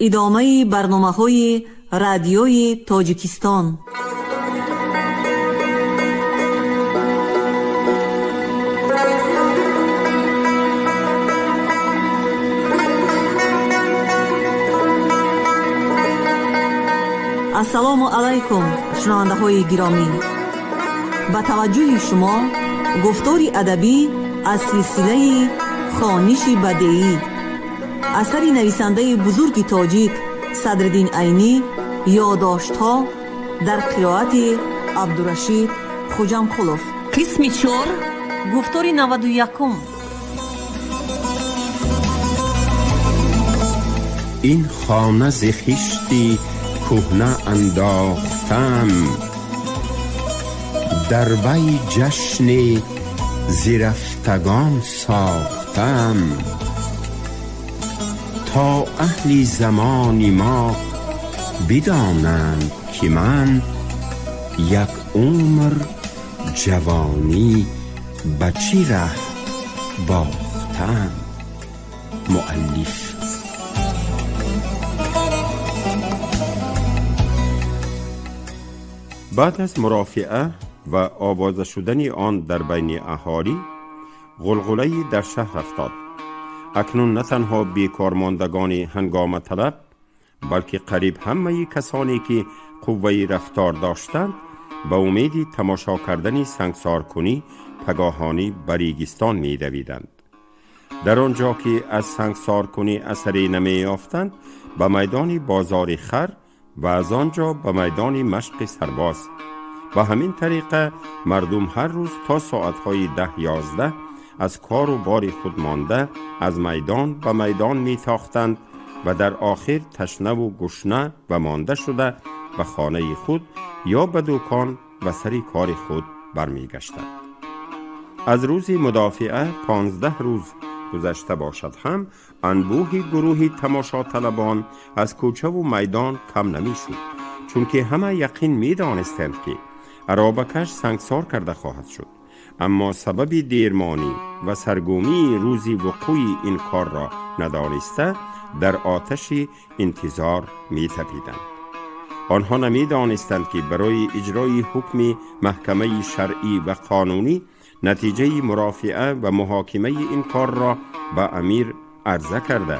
ادامه برنامه‌های رادیوی تاجیکستان. السلام علیکم شنونده های گرامی، با توجه شما گفتاری ادبی از سلسله خوانش بدیعی اثر نویسنده بزرگ تاجیک صدرالدین عینی، یادداشت‌ها در قرائت عبدالرشید خوجامقلوف. قسم 4، گفتاری 91. این خانه ز خشتی کهنه انداختم، در وی جشن زرفتگان ساختم، تا اهل زمان ما بدانند که من یک عمر جوانی به چی ره باختم. مؤلف. بعد از مرافعه و آوازه شدن آن در بین اهالی، غلغله‌ای در شهر افتاد. اکنون نه تنها بیکارماندگان هنگام طلب، بلکه قریب همه کسانی که قوه رفتار داشتند به امید تماشا کردن سنگسارکنی پگاهانی به ریگستان می دویدند. در آنجا که از سنگسارکنی اثری نمی یافتند، به میدان بازار خر و از آنجا به میدان مشق سرباز. با همین طریقه مردم هر روز تا ساعتهای 10-11 از کار و بار خود مانده از میدان به میدان می تاختند و در آخر تشنه و گشنه و مانده شده به خانه خود یا به دکان و سر کار خود برمی گشتند. از روز مدافعه 15 روز گذشته باشد هم انبوه گروه تماشا طلبان از کوچه و میدان کم نمی شد، چون که همه یقین می دانستند که ارابکش سنگسار کرده خواهد شد. اما سبب دیرمانی و سرگومی روزی وقوع این کار را ندانسته در آتش انتظار می تپیدند. آنها نمی دانستند که برای اجرای حکم محکمه شرعی و قانونی نتیجه مرافعه و محاکمه این کار را به امیر عرضه کرده،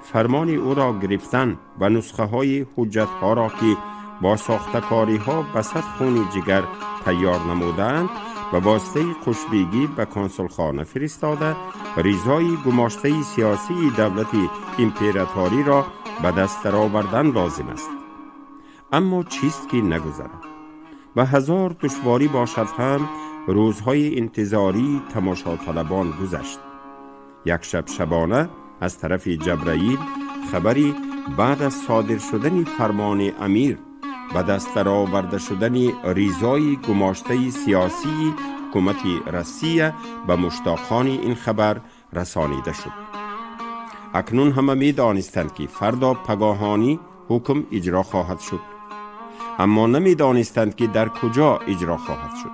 فرمان او را گرفتن و نسخه های حجت ها را که با ساختکاری ها به صد خون جگر تیار نمودند به واسطه خوشبیگی به کنسولخانه فرستاده، ریزای گماشته سیاسی دولت امپراتوری را به دست آوردن لازم است. اما چیست که نگذرد؟ به هزار دشواری باشد هم روزهای انتظاری تماشا طلبان گذشت. یک شب شبانه از طرف جبرائیل خبری بعد از صادر شدن فرمان امیر به دست آورده شدن ریزای گماشته سیاسی حکومت روسیه به مشتاقان این خبر رسانیده شد. اکنون همه می دانستند که فردا پگاهانی حکم اجرا خواهد شد، اما نمی دانستند که در کجا اجرا خواهد شد.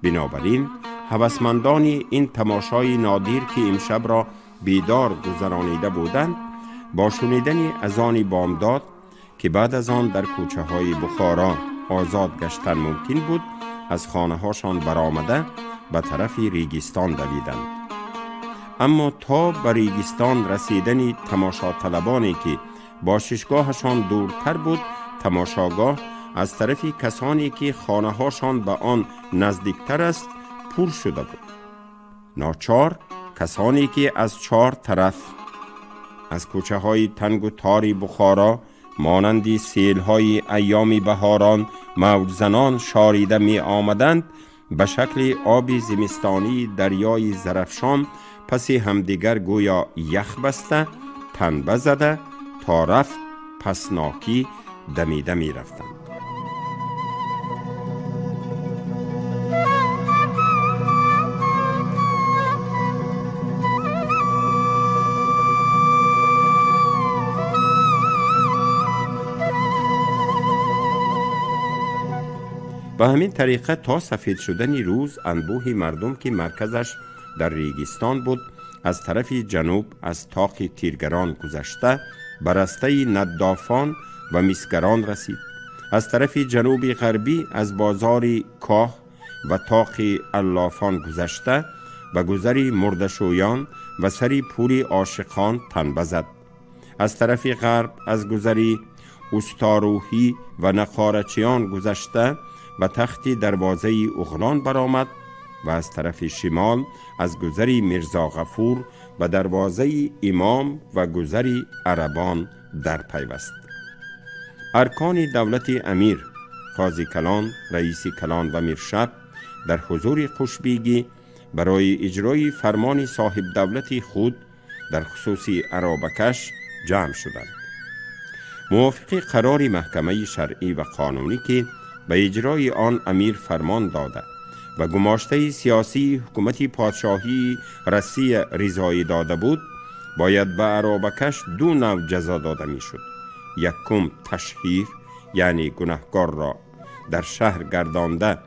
بنابراین هوسمندان این تماشای نادر که امشب را بیدار گذرانیده بودند، با شنیدن اذان بامداد که بعد از آن در کوچه های بخارا آزاد گشتن ممکن بود، از خانه هاشان برآمده به طرف ریگستان دویدند. اما تا به ریگستان رسیدن تماشا طلبانی که باششگاهشان دورتر بود، تماشاگاه از طرف کسانی که خانه هاشان به آن نزدیکتر است پر شده بود. ناچار کسانی که از 4 طرف از کوچه های تنگ و تاری بخارا مانندی سیل های ایام بهاران موج زنان شاریده می آمدند، به شکل آب زمستانی دریای زرفشان پس همدیگر گویا یخ بسته تنبه زده تا رفت پسناکی دمیده می رفتند. به همین طریقه تا سفید شدن روز انبوه مردم که مرکزش در ریگستان بود از طرف جنوب از طاق تیرگران گذشته برسته ندافان و میسگران رسید. از طرف جنوب غربی از بازار کاه و تاق اللافان گذشته و گذری مردشویان و سری پوری عاشقان تن بزد. از طرف غرب از گذری استاروهی و نقارچیان گذشته و تختی دروازه اغلان برآمد و از طرف شمال از گذری میرزا غفور و دروازه امام و گذری عربان در پیوست. ارکان دولت امیر، قاضی کلان، رئیس کلان و میرشب در حضور خوشبیگی برای اجرای فرمان صاحب دولت خود در خصوص ارابکش جمع شدند. موافق قرار محکمه شرعی و قانونی که به اجرای آن امیر فرمان داده و گماشته سیاسی حکومت پادشاهی رسی رضایی داده بود، باید به ارابکش دو نوع جزا داده می شد. یکم تشهیر، یعنی گناهکار را در شهر گردانده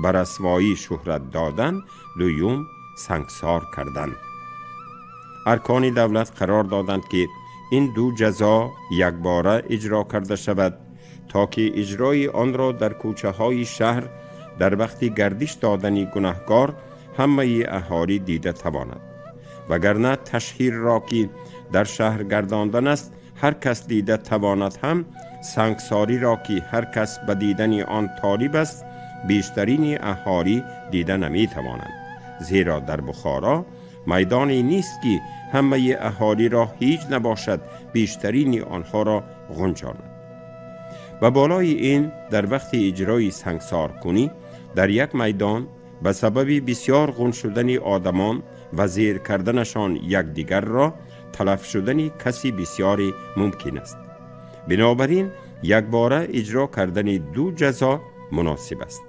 به رسوایی شهرت دادن، دویم سنگسار کردن. ارکان دولت قرار دادند که این دو جزا یک باره اجرا کرده شود تا که اجرای آن را در کوچه های شهر در وقت گردش دادن گناهکار همه اهالی دیده تواند. وگرنه تشهیر را که در شهر گرداندن است هر کس دیده تواند، هم سنگساری را که هر کس به دیدن آن طالب است بیشترین اهالی دیده نمی توانند، زیرا در بخارا میدانی نیست که همه اهالی را هیچ نباشد بیشترین آنها را غنجاند. و بالای این در وقت اجرای سنگسار کنی در یک میدان به سبب بسیار غن شدن آدمان و زیر کردنشان یکدیگر را تلف شدن کسی بسیاری ممکن است. بنابراین یک باره اجرا کردن دو جزا مناسب است.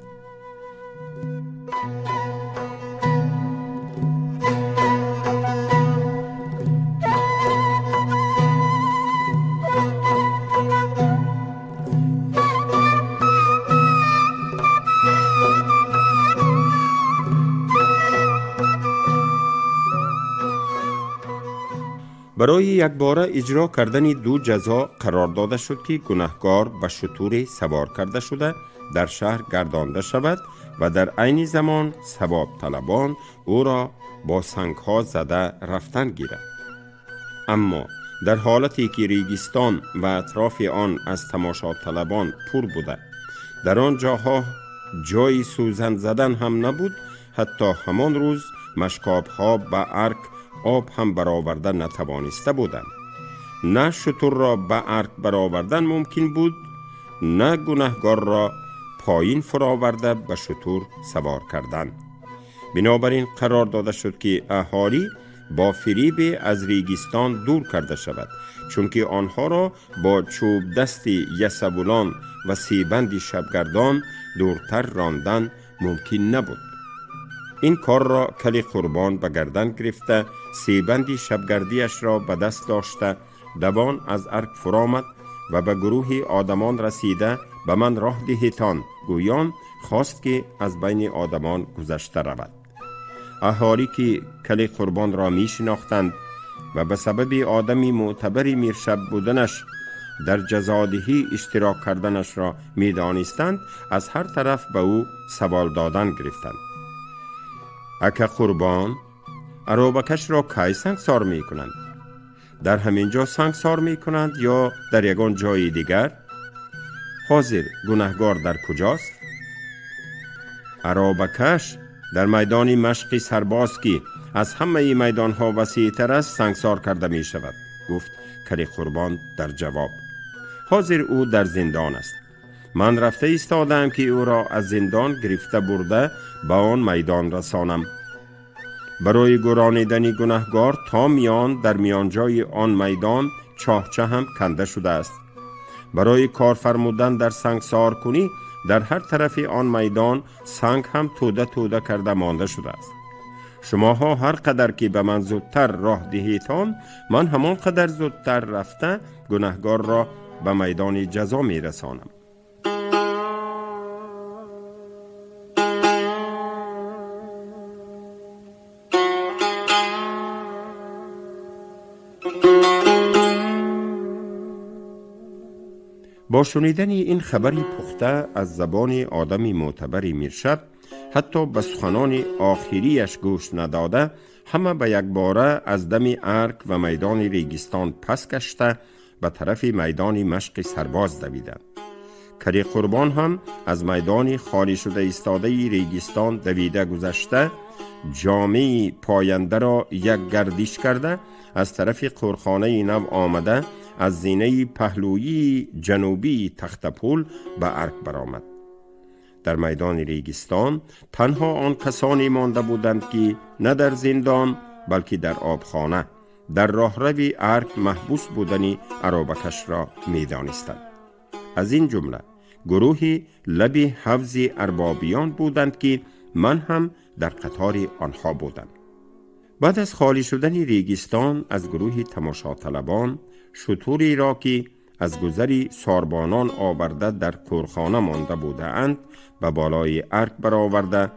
برای یک باره اجرا کردن دو جزا قرار داده شد که گناهکار به شتور سوار کرده شده در شهر گردانده شود و در عین زمان ثواب طلبان او را با سنگها زده رفتن گیرد. اما در حالتی که ریگستان و اطراف آن از تماشا طلبان پر بوده، در آن جاها جای سوزن زدن هم نبود، حتی همان روز مشکاب ها به ارک آب هم برآورده نتوانسته بودند. نه شتر را به ارک برآوردن ممکن بود، نه گناهکار را پایین فراورده به شتر سوار کردن. بنابراین قرار داده شد که اهالی با فریب از ریگستان دور کرده شود، چون که آنها را با چوب دست یسبولان و سیبند شبگردان دورتر راندن ممکن نبود. این کار را کلی قربان به گردن گرفته، سیبند شبگردیش را به دست داشته دوان از ارک فرامد و به گروه آدمان رسیده به من راه دهیتان گویان خواست که از بین آدمان گذشته رود. اهالی که کلی قربان را می شناختند و به سبب آدمی معتبر میرشب بودنش در جزادهی اشتراک کردنش را می دانستند، از هر طرف به او سوال دادن گرفتند. اکه قربان ارابکش را کی سنگسار می کنند؟ در همین جا سنگسار می کنند یا در یگان جای دیگر؟ حاضر گناهگار در کجاست؟ ارابکش در میدان مشق سرباز که از همه میدان ها وسیع تر است سنگسار کرده می شود، گفت کلی قربان در جواب. حاضر او در زندان است. من رفته ایستادم که او را از زندان گرفته برده به آن میدان رسانم. برای گرانیدن گناهگار تا میان در میانجای آن میدان چاهچه هم کنده شده است. برای کار فرمودن در سنگسار کنی در هر طرف آن میدان سنگ هم توده توده کرده مانده شده است. شماها هر قدر که به من زودتر راه دهیتان، من همان قدر زودتر رفته گناهگار را به میدان جزا می رسانم. با شنیدن این خبری پخته از زبان آدمی معتبری میرشب، حتی به سخنان آخریش گوش نداده، همه به یک باره از دم ارک و میدان ریگستان پس کشته به طرف میدان مشق سرباز دویدند. کری قربان هم از میدان خالی شده ایستاده ریگستان دویده گذشته، جامعه پاینده را یک گردش کرده از طرف قرخانه نو آمده، از زینه پهلویی جنوبی تختپول به ارک برآمد. در میدان ریگستان تنها آن کسانی مانده بودند که نه در زندان بلکه در آبخانه در راهروی ارک محبوس بودنی اروبکش را می دانستند. از این جمله گروهی لب حوض اربابیان بودند که من هم در قطار آنها بودم. بعد از خالی شدن ریگستان از گروه تماشاطلبان، شتوری را که از گذری ساربانان آورده در کورخانه مانده بوده اند به بالای ارک برآورده،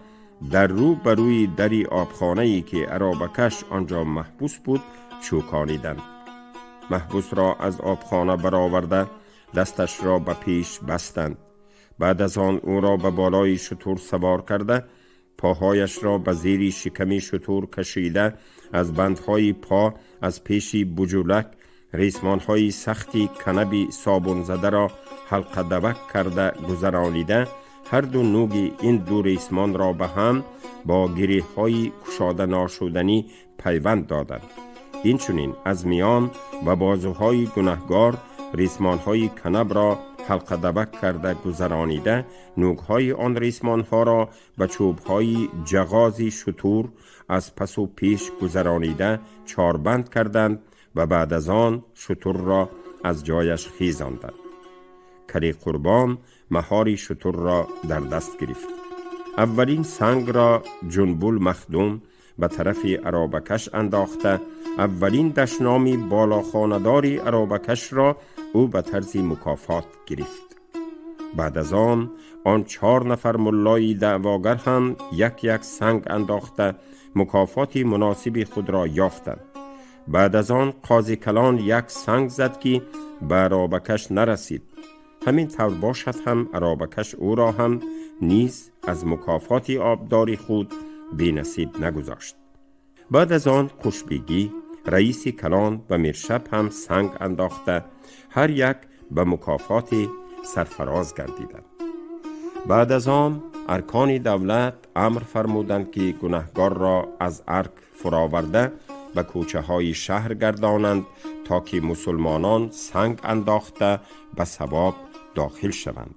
در رو بروی دری آبخانه‌ای که اروبکش آنجا محبوس بود چوکانیدند. محبوس را از آبخانه برآورده دستش را به پیش بستند. بعد از آن او را به بالای شتور سوار کرده، پاهایش را به زیر شکم شتور کشیده، از بندهای پا از پیشی بجولک ریسمانهای سختی کنبی صابون زده را حلقه دوک کرده گذرانیده، هر دو نوگ این دو ریسمان را به هم با گره های کشاده ناشدنی پیوند دادند. این چنین از میان و بازوهای گنهگار ریسمانهای کنب را حلقه دوک کرده گذرانیده، نوگهای آن ریسمانها را به چوبهای جغازی شتور از پس و پیش گذرانیده چاربند کردند و بعد از آن شتور را از جایش خیزاندند. کری قربان مهاری شتور را در دست گرفت. اولین سنگ را جنبول مخدوم به طرف اروبکش انداخته، اولین دشنامی بالا خانداری اروبکش را او به طرز مکافات گرفت. بعد از آن 4 نفر ملای دعواگر هم یک سنگ انداخته مکافات مناسب خود را یافتند. بعد از آن قاضی کلان یک سنگ زد که به اروبکش نرسید. همین طور باشد هم اروبکش او را هم نیز از مکافات آبداری خود بی نصیب نگذاشت. بعد از آن قشبیگی رئیس کلان و میرشب هم سنگ انداخته، هر یک به مکافات سرفراز گردیدند. بعد از آن ارکان دولت امر فرمودند که گنهگار را از ارک فراورده به کوچه های شهر گردانند تا که مسلمانان سنگ انداخته به ثواب داخل شوند.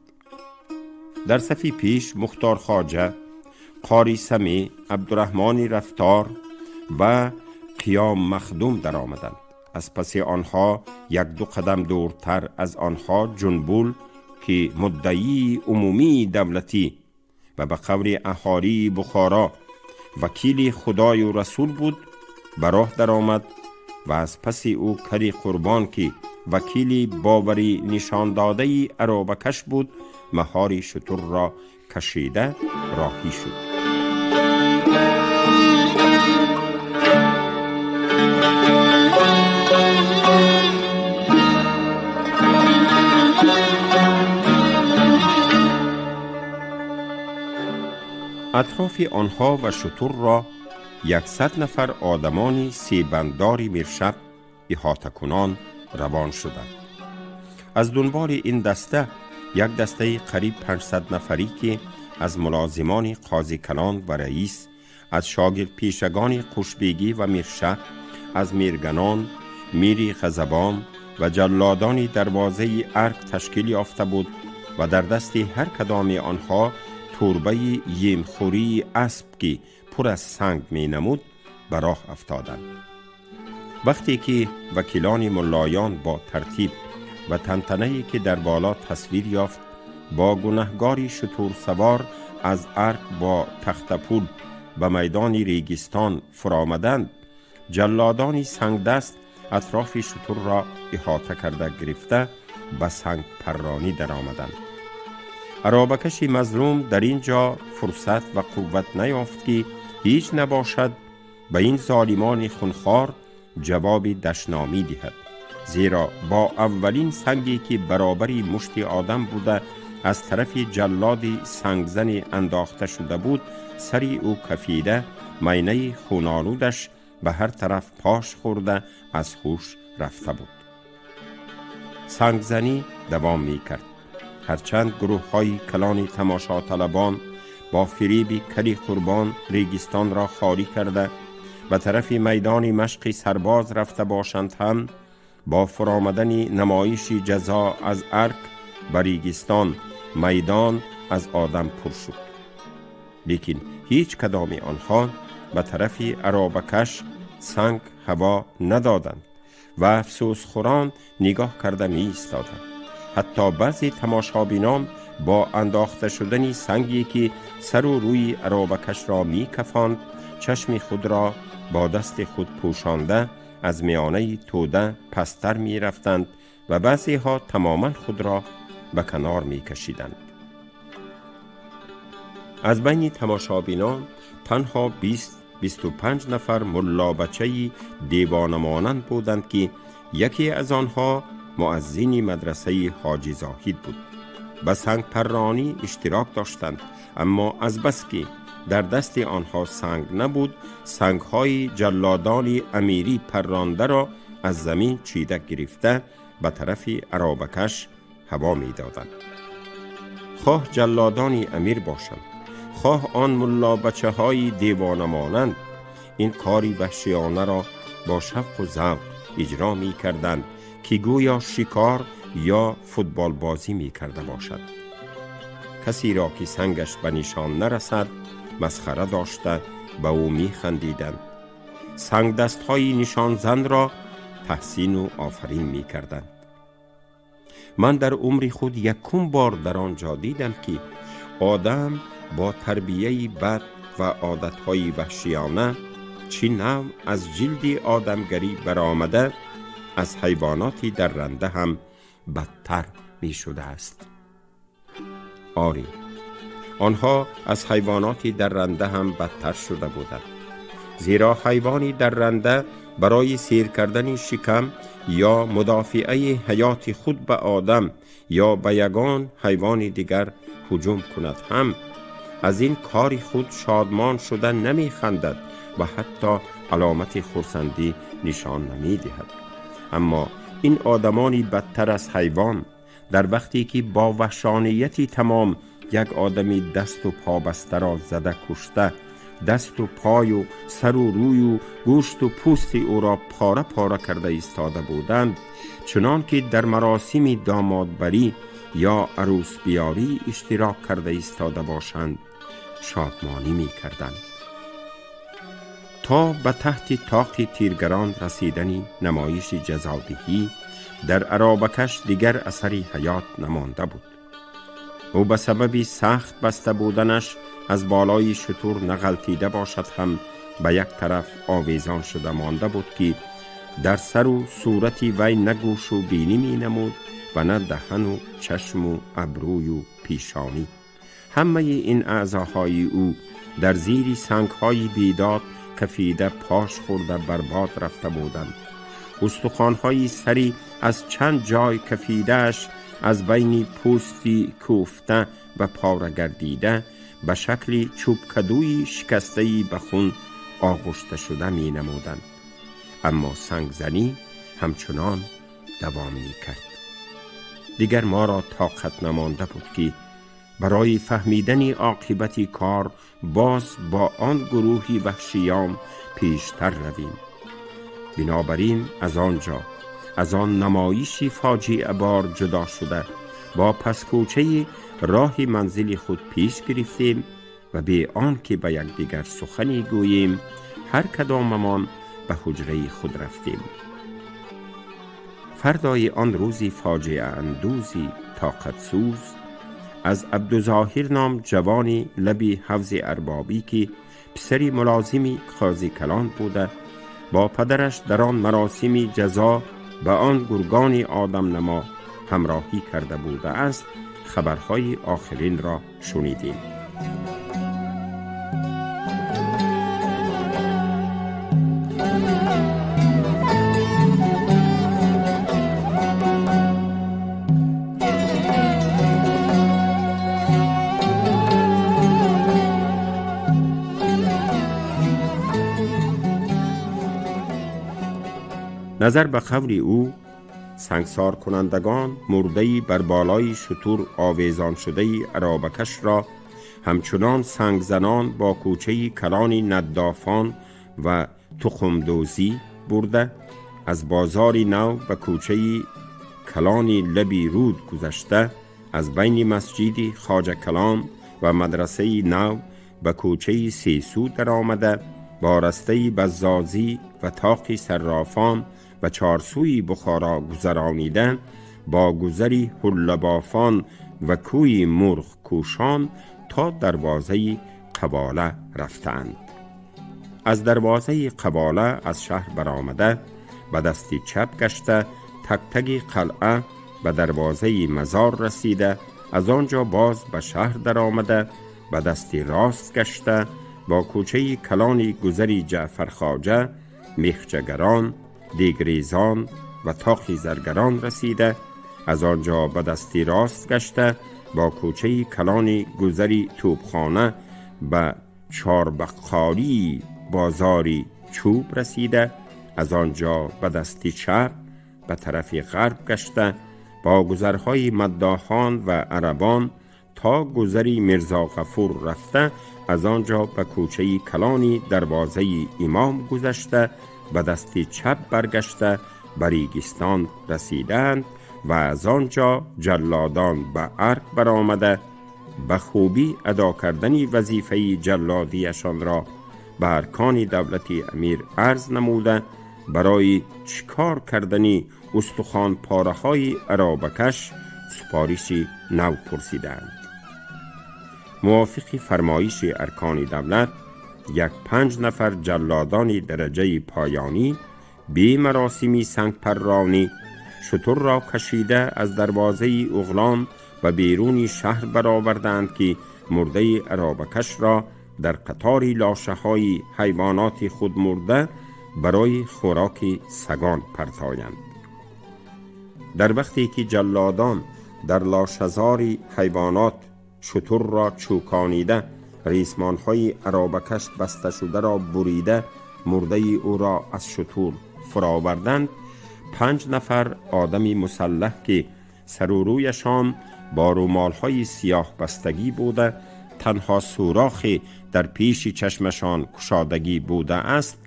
در صفی پیش مختار خواجه، قاری سمی، عبدالرحمن رفتار و قیام مخدوم در آمدند. از پس آنها 1-2 قدم دورتر از آنها جنبول که مدعی عمومی دولتی و به قول اهالی بخارا وکیل خدای و رسول بود به راه در آمد و از پس او کری قربان که وکیل باوری نشان داده اروبکش بود مهاری شتور را کشیده راهی شد. اطراف آنها و شتور را 100 نفر آدمانی سیبنداری میرشب احاطه کنان روان شدند. از دنبال این دسته یک دسته قریب 500 نفری که از ملازمان قاضی کلان و رئیس، از شاگرد پیشگان قشبیگی و میرشب، از میرگنان، میری خزبان و جلادانی دروازه ارک تشکیل یافته بود و در دست هر کدام آنها توربه یمخوری اسب که پر از سنگ می نمود به راه افتادند. وقتی که وکیلان ملایان با ترتیب و تنتنه‌ای که در بالا تصویر یافت با گنهگاری شتور سوار از ارک با تختپول به میدان ریگستان فرآمدند، جلادانی سنگ دست اطراف شتور را احاطه کرده گرفته به سنگ پرانی در آمدند. اروبکش مظلوم در اینجا فرصت و قوت نیافت که هیچ نباشد به این ظالمان خونخوار جواب دشنامی دهد. زیرا با اولین سنگی که برابری مشت آدم بوده از طرف جلادی سنگزن انداخته شده بود، سری او کفیده، مینه خونالودش به هر طرف پاش خورده از هوش رفته بود. سنگزنی دوام می کرد. هرچند گروه های کلان تماشا طلبان با فریبی کلی قربان ریگستان را خالی کرده به طرف میدان مشق سرباز رفته باشند، هم با فرامدن نمایشی جزا از ارک به ریگستان میدان از آدم پر شد. لیکن هیچ کدام آنها به طرف عرابکش سنگ هوا ندادند و افسوس خوران نگاه کرده می ایستادند. حتی بعضی تماشابینان با انداخته شدن سنگی که سر و روی عرابکش را می کفاند، چشم خود را با دست خود پوشانده از میانه توده پستر می رفتند و بعضی ها تماما خود را به کنار می کشیدند. از بین تماشابینان تنها 20-25 نفر ملا بچه دیوانه مانند بودند که یکی از آنها مؤذن مدرسه حاجی زاهد بود. به سنگ پرانی اشتراک داشتند، اما از بس که در دست آنها سنگ نبود، سنگ‌های جلادان امیری پرانده را از زمین چیده گرفته به طرف عرابکش هوا می دادند. خواه جلادان امیر باشند، خواه آن ملا بچه های دیوانه مانند، این کاری وحشیانه را با شوق و ذوق اجرا می کردند که گویا شکار یا فوتبال بازی می کرده باشد. کسی را که سنگش به نشان نرسد مسخره داشته به او می خندیدند. سنگ دست های نشان زند را تحسین و آفرین می کردند. من در عمر خود یکم بار در آنجا دیدم که آدم با تربیه بد و عادتهای وحشیانه چی نوع از جلد آدمگری برآمده از حیواناتی درنده هم بدتر می شده است. آری، آنها از حیواناتی درنده هم بدتر شده بودند، زیرا حیوانی درنده برای سیر کردن شکم یا مدافعه حیات خود به آدم یا به یگان حیوان دیگر هجوم کند هم از این کاری خود شادمان شده نمی خندد و حتی علامت خرسندی نشان نمی دهد. اما این آدمانی بدتر از حیوان در وقتی که با وحشانیتی تمام یک آدمی دست و پا بسته را زده کشته، دست و پای و سر و روی و گوشت و پوست او را پاره پاره کرده ایستاده بودند، چنان که در مراسم دامادبری یا عروس بیاری اشتراک کرده ایستاده باشند، شادمانی می کردند. تا به تحت طاق تیرگران رسیدنی نمایش جزادهی در عرابکش دیگر اثری حیات نمانده بود. او به سبب سخت بسته بودنش از بالای شتر نغلطیده باشد هم به یک طرف آویزان شده مانده بود که در سر و صورتی وی نه گوش و بینی می نمود و نه دهن و چشم و ابروی و پیشانی. همه این اعضاهای او در زیر سنگهای بیداد کفیده پاش خورده برباد رفته بودند. استخوان‌های سری از چند جای کفیده‌اش از بین پوستی کوفته و پاره گردیده به شکل چوب کدوی شکسته‌ای به خون آغشته شده می نمودند. اما سنگزنی همچنان دوام می کرد. دیگر ما را طاقت نمانده بود که برای فهمیدن عاقبت کار باز با آن گروهی وحشیان پیشتر رویم. بنابراین از آنجا، از آن نمایشی فاجعه بار جدا شده، با پسکوچه راه منزل خود پیش گرفتیم و به آن که به یکدیگر سخنی گوییم هر کداممان به حجره خود رفتیم. فردای آن روزی فاجعه اندوزی طاقت سوز از عبدالظاهر نام جوانی لبی حوض اربابی که پسری ملازمی قاضی کلان بوده با پدرش در آن مراسم جزا به آن گرگان آدم نما همراهی کرده بوده است خبرهای آخرین را شنیدیم. نظر به قول او سنگسار کنندگان مرده‌ای بر بالای شتر آویزان شده‌ای عرابکش را همچنان سنگزنان با کوچه‌ای کلانی ندافان و تخمدوزی برده از بازاری نو به کوچه‌ای کلانی لبی رود گذشته، از بین مسجدی خواجه کلام و مدرسه نو به کوچه‌ای سیسو در آمده، با رسته‌ای بزازی و تاقی صرافان و چارسوی بخارا گذرانیدن، با گذری حلبافان و کوی مرغ کوشان تا دروازه قباله رفتند. از دروازه قباله از شهر برآمده به دستی چپ گشته تک تک قلعه به دروازه مزار رسیده، از آنجا باز به شهر در آمده به دستی راست گشته با کوچه کلانی گذری جعفر خواجه، میخچگران، دیگریزان و تاقی زرگران رسیده، از آنجا به دستی راست گشته با کوچه کلانی گذری توپخانه به چاربخاری بازاری چوب رسیده، از آنجا به دستی چپ به طرف غرب گشته با گذرهای مداحان و عربان تا گذری مرزا غفور رفته، از آنجا به کوچه کلانی دروازه امام گذشته به دستی چپ برگشته به ریگستان رسیدند و از آنجا جلادان به ارگ برآمده به خوبی ادا کردن وظیفه جلادیشان را به ارکان دولتی امیر عرض نموده، برای چیکار کردنی استخوان پاره های عرابکش سپارشی نو پرسیدند. موافق فرمایش ارکان دولت 5 نفر جلادان درجه پایانی بی مراسمی سنگ پرانی شتر را کشیده از دروازه اغلان و بیرون شهر برآوردند که مرده عرابکش را در قطار لاشه های حیوانات خود مرده برای خوراک سگان پرتایند. در وقتی که جلادان در لاشه‌زاری حیوانات شتر را چوکانیده، ریسمان های عرابکش بسته شده را بریده مرده او را از شتر فراوردند، 5 نفر آدمی مسلح که سر و رویشان با رومال های سیاه بستگی بوده، تنها سوراخی در پیش چشمشان کشادگی بوده است،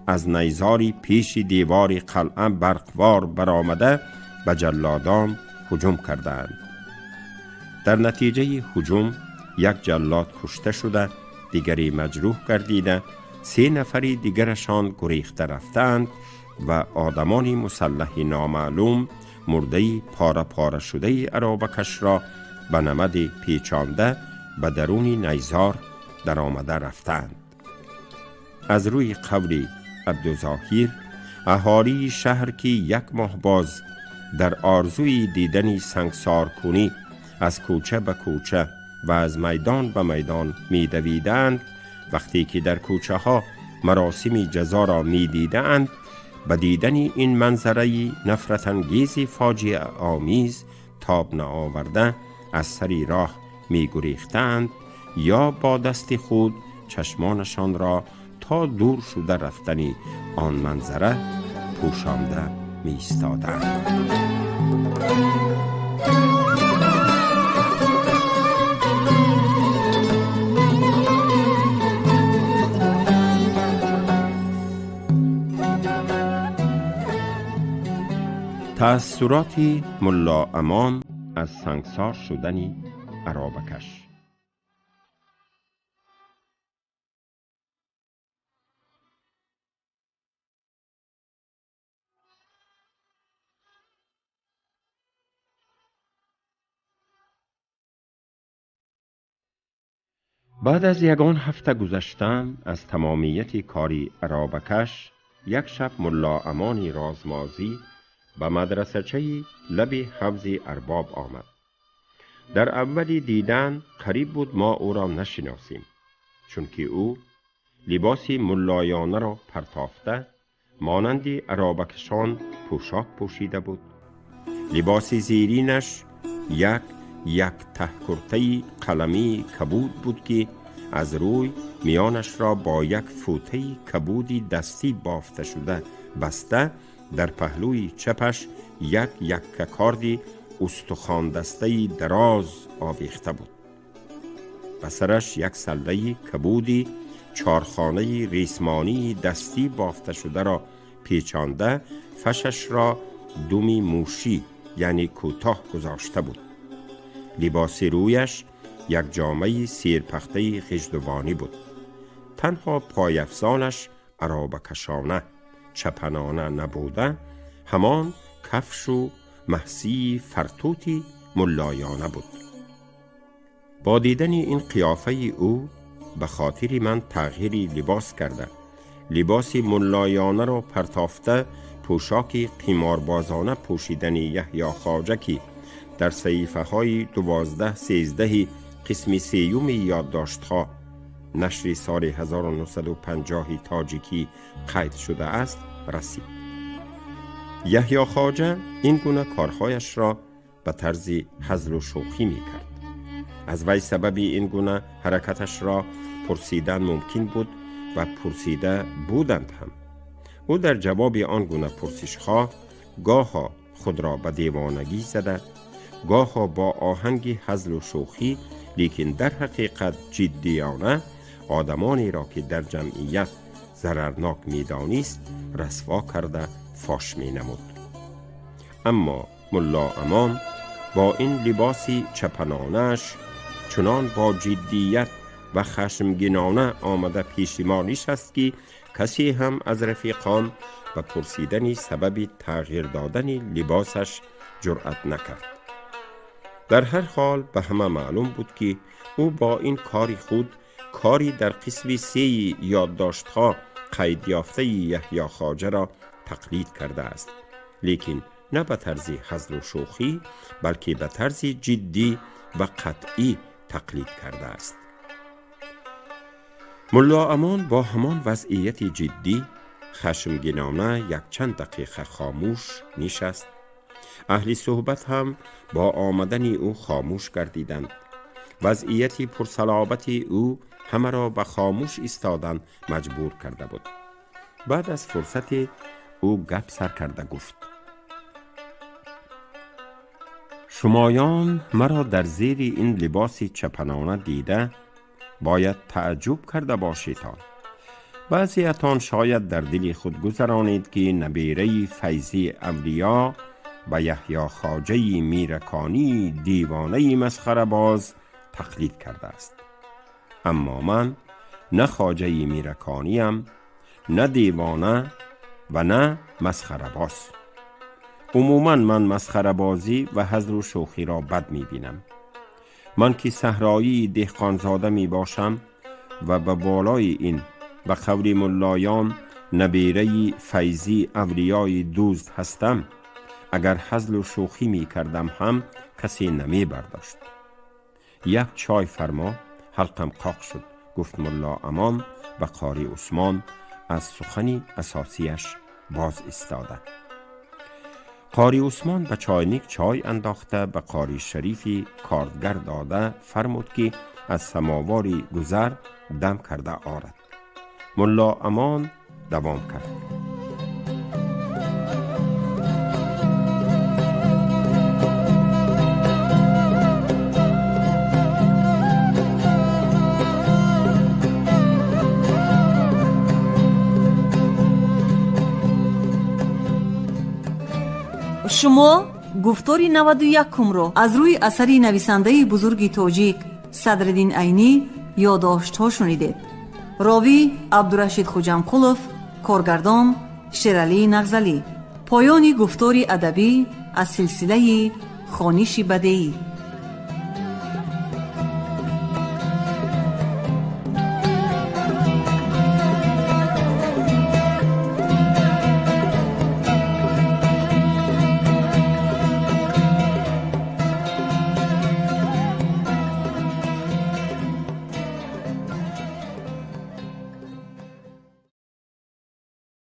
از نیزاری پیش دیوار قلعه برقوار برآمده به جلادان هجوم کردند. در نتیجه هجوم 1 جلاد کشته شده، دیگری مجروح گردیده، 3 نفری دیگرشان گریخته رفتند و آدمان مسلح نامعلوم مرده پاره پاره شده عرابکش را به نمد پیچانده به درون نیزار در آمده رفتند. از روی قول عبدالظاهر اهالی شهر که 1 ماه باز در آرزوی دیدن سنگسار کنی از کوچه به کوچه و از میدان به میدان می دویدند، وقتی که در کوچه ها مراسم جزا را می دیدند، به دیدن این منظره نفرت انگیز فاجعه آمیز تاب نآورده از سری راه می گریختند یا با دست خود چشمانشان را تا دور شده رفتنی آن منظره پوشانده می ایستادند. تأثیرات ملا امان از سنگسار شدن عرابکش. بعد از 1 هفته گذشتن از تمامیت کاری عرابکش، 1 شب ملا امان رازمازی به مدرسه‌چه لب حوض ارباب آمد. در اولی دیدن قریب بود ما او را نشناسیم، چون که او لباسی ملایانه را پرتافته مانند عرابکشان پوشاک پوشیده بود. لباس زیرینش یک ته کرته قلمی کبود بود که از روی میانش را با 1 فوطه کبودی دستی بافته شده بسته در پهلوی چپش یک کاردی استخوان دسته‌ای دراز آویخته بود. به سرش یک سلده کبودی چارخانه ریسمانی دستی بافته شده را پیچانده، فشش را دومی موشی یعنی کوتاه گذاشته بود. لباس رویش یک جامه سیرپخته خجدوانی بود. تنها پایفزانش عرابکشانه چپنانه نبوده، همان کفش و محسی فرتوتی ملایانه بود. با دیدن این قیافه او به خاطر من تغییری لباس کرده، لباس ملایانه را پرتافته پوشاکی قماربازانه پوشیدن یحیی خواجه که در صحیفه های 12-13 قسم سیوم یادداشت‌ها نشر سال 1950 تاجیکی قید شده است رسید. یحیی خواجه این گونه کارهایش را به طرز هزل و شوخی می کرد. از وی سبب این گونه حرکتش را پرسیدن ممکن بود و پرسیده بودند هم. او در جواب آن گونه پرسش‌ها گاها خود را به دیوانگی زده، گاها با آهنگ هزل و شوخی لیکن در حقیقت جدیانه آدمانی را که در جمعیت ضررناک می‌دانست رسوا کرده فاش می‌نمود. اما ملا امان با این لباسی چپنانش چنان با جدیت و خشمگینانه آمده پیش ما نشست که کسی هم از رفیقان و پرسیدن سبب تغییر دادن لباسش جرأت نکرد. در هر حال به همه معلوم بود که او با این کاری خود کاری در قسم 3 یادداشت‌ها قید یافته یحیی خواجه را تقلید کرده است، لیکن نه به طرز هزل و شوخی بلکه به طرز جدی و قطعی تقلید کرده است. ملا امان با همان وضعیت جدی خشمگینانه یک چند دقیقه خاموش نشست. اهل صحبت هم با آمدن او خاموش گردیدند. وضعیت پرصلابت او همه را به خاموش ایستادن مجبور کرده بود. بعد از فرصت او گپ سر کرده گفت: شمایان مرا در زیر این لباس چپنانه دیده باید تعجب کرده باشیدان. بعضیتان شاید در دل خود گذرانید که نبیره فیضی اولیا و یحیی خواجه میرکانی دیوانه مسخره باز تقلید کرده است. اما من نه خواجه میرکانیم، نه دیوانه و نه مسخره باز. عموما من مسخره بازی و هزل و شوخی را بد می بینم. من که صحرایی دهقانزاده می باشم و به بالای این و قول ملایان نبیره فیضی اولیای دوست هستم، اگر هزل و شوخی می کردم هم کسی نمی برداشت. یک چای فرما، حلقم قاق شد، گفت ملا امان و قاری عثمان از سخنی اساسیش باز استاده. قاری عثمان به چاینیک چای انداخته به قاری شریفی کاردگر داده فرمود که از سماواری گذر دم کرده آرد. ملا امان دوام کرد: شما گفتاری 91 رو از روی اثری نویسنده بزرگ تاجیک صدرالدین عینی یادداشت‌ها شنیدید. راوی عبدالرشید خوجمقلوف، کارگردان شیرعلی نغزلی. پایان گفتاری ادبی از سلسله خوانش بدیعی.